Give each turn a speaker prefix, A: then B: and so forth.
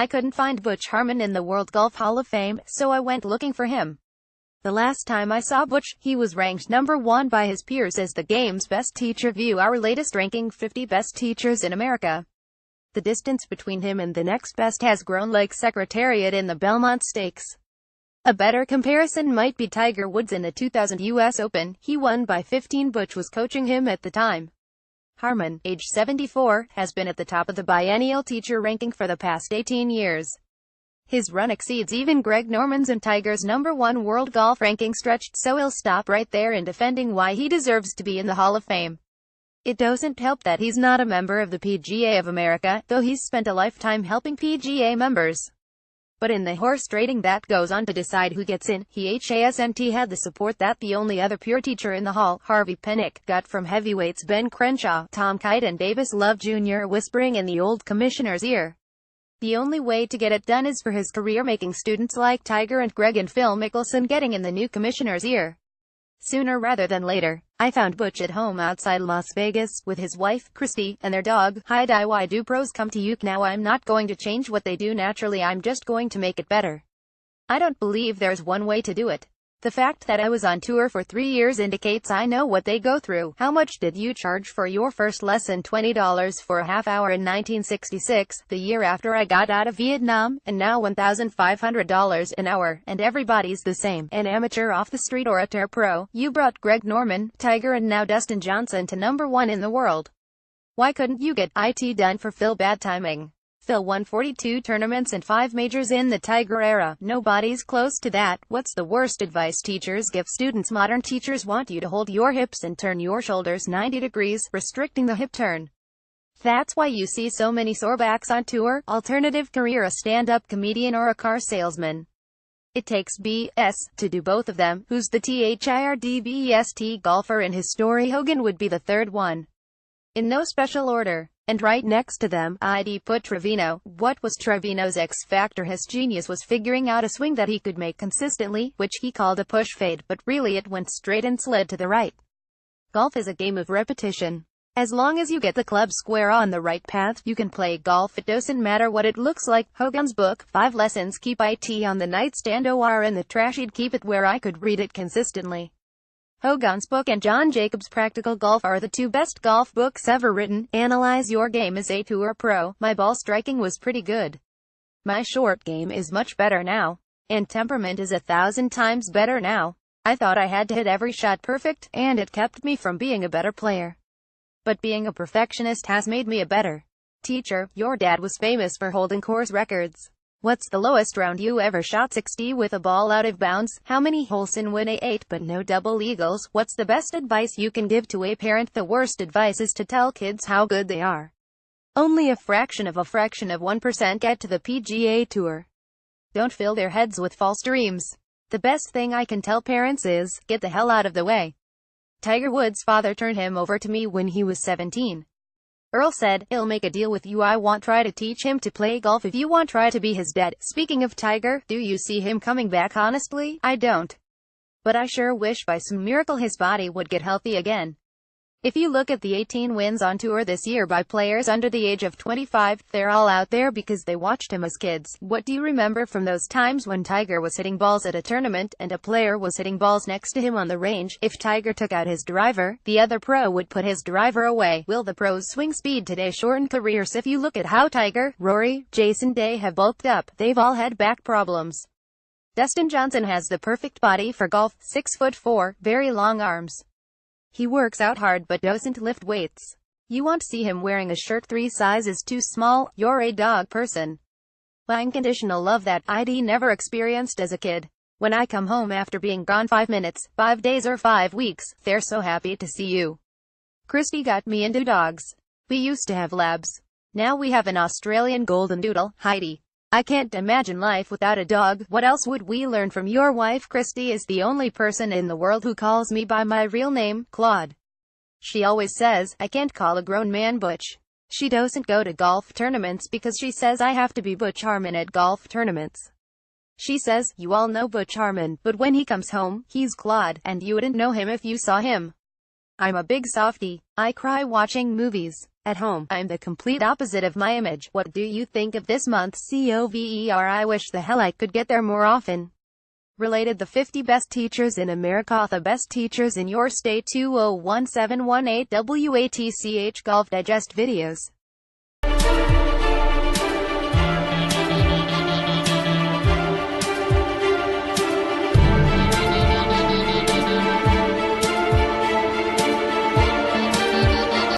A: I couldn't find Butch Harmon in the World Golf Hall of Fame, so I went looking for him. The last time I saw Butch, he was ranked number 1 by his peers as the game's best teacher. View our latest ranking, 50 best teachers in America. The distance between him and the next best has grown like Secretariat in the Belmont Stakes. A better comparison might be Tiger Woods in the 2000 U.S. Open. He won by 15. Butch was coaching him at the time. Harmon, age 74, has been at the top of the biennial teacher ranking for the past 18 years. His run exceeds even Greg Norman's and Tiger's #1 world golf ranking stretched, so he'll stop right there in defending why he deserves to be in the Hall of Fame. It doesn't help that he's not a member of the PGA of America, though he's spent a lifetime helping PGA members. But in the horse trading that goes on to decide who gets in, he hasn't had the support that the only other pure teacher in the Hall, Harvey Pinnock, got from heavyweights Ben Crenshaw, Tom Kite and Davis Love Jr. whispering in the old commissioner's ear. The only way to get it done is for his career-making students like Tiger and Greg and Phil Mickelson getting in the new commissioner's ear. Sooner rather than later. I found Butch at home outside Las Vegas, with his wife, Christy, and their dog. Hi-di, why do pros come to you? Now I'm not going to change what they do naturally, I'm just going to make it better. I don't believe there's one way to do it. The fact that I was on tour for 3 years indicates I know what they go through. How much did you charge for your first lesson? $20 for a half hour in 1966, the year after I got out of Vietnam, and now $1,500 an hour, and everybody's the same, an amateur off the street or a tour pro. You brought Greg Norman, Tiger and now Dustin Johnson to #1 in the world. Why couldn't you get it done for Phil? Bad timing. Phil won 42 tournaments and 5 majors in the Tiger era. Nobody's close to that. What's the worst advice teachers give students? Modern teachers want you to hold your hips and turn your shoulders 90 degrees, restricting the hip turn. That's why you see so many sore backs on tour. Alternative career: a stand-up comedian or a car salesman. It takes BS to do both of them. Who's the THIRDBEST golfer in his story? Hogan would be the third one. In no special order. And right next to them, I'd put Trevino. What was Trevino's X factor? His genius was figuring out a swing that he could make consistently, which he called a push fade, but really it went straight and slid to the right. Golf is a game of repetition. As long as you get the club square on the right path, you can play golf. It doesn't matter what it looks like. Hogan's book, 5 Lessons. Keep it on the nightstand or in the trash. He'd keep it where I could read it consistently. Hogan's book and John Jacobs' Practical Golf are the 2 best golf books ever written. Analyze your game as a tour pro. My ball striking was pretty good. My short game is much better now. And temperament is 1,000 times better now. I thought I had to hit every shot perfect, and it kept me from being a better player. But being a perfectionist has made me a better teacher. Your dad was famous for holding course records. What's the lowest round you ever shot? 60 with a ball out of bounds. How many holes in win? 8, but no double eagles. What's the best advice you can give to a parent? The worst advice is to tell kids how good they are. Only a fraction of 1% get to the PGA Tour. Don't fill their heads with false dreams. The best thing I can tell parents is, get the hell out of the way. Tiger Woods' father turned him over to me when he was 17. Earl said, "He'll make a deal with you. I won't try to teach him to play golf if you won't try to be his dad." Speaking of Tiger, do you see him coming back? Honestly, I don't. But I sure wish by some miracle his body would get healthy again. If you look at the 18 wins on tour this year by players under the age of 25, they're all out there because they watched him as kids. What do you remember from those times when Tiger was hitting balls at a tournament, and a player was hitting balls next to him on the range? If Tiger took out his driver, the other pro would put his driver away. Will the pros' swing speed today shorten careers? If you look at how Tiger, Rory, Jason Day have bulked up, they've all had back problems. Dustin Johnson has the perfect body for golf, 6'4", very long arms. He works out hard but doesn't lift weights. You won't see him wearing a shirt 3 sizes too small. You're a dog person. Unconditional love that I'd never experienced as a kid. When I come home after being gone 5 minutes, 5 days or 5 weeks, they're so happy to see you. Christy got me into dogs. We used to have labs. Now we have an Australian golden doodle, Heidi. I can't imagine life without a dog. What else would we learn from your wife? Christy is the only person in the world who calls me by my real name, Claude. She always says, I can't call a grown man Butch. She doesn't go to golf tournaments because she says I have to be Butch Harmon at golf tournaments. She says, you all know Butch Harmon, but when he comes home, he's Claude, and you wouldn't know him if you saw him. I'm a big softie. I cry watching movies. At home, I'm the complete opposite of my image. What do you think of this month's COVER? I wish the hell I could get there more often. Related the 50 best teachers in America. The best teachers in your state. 201718 WATCH Golf Digest videos.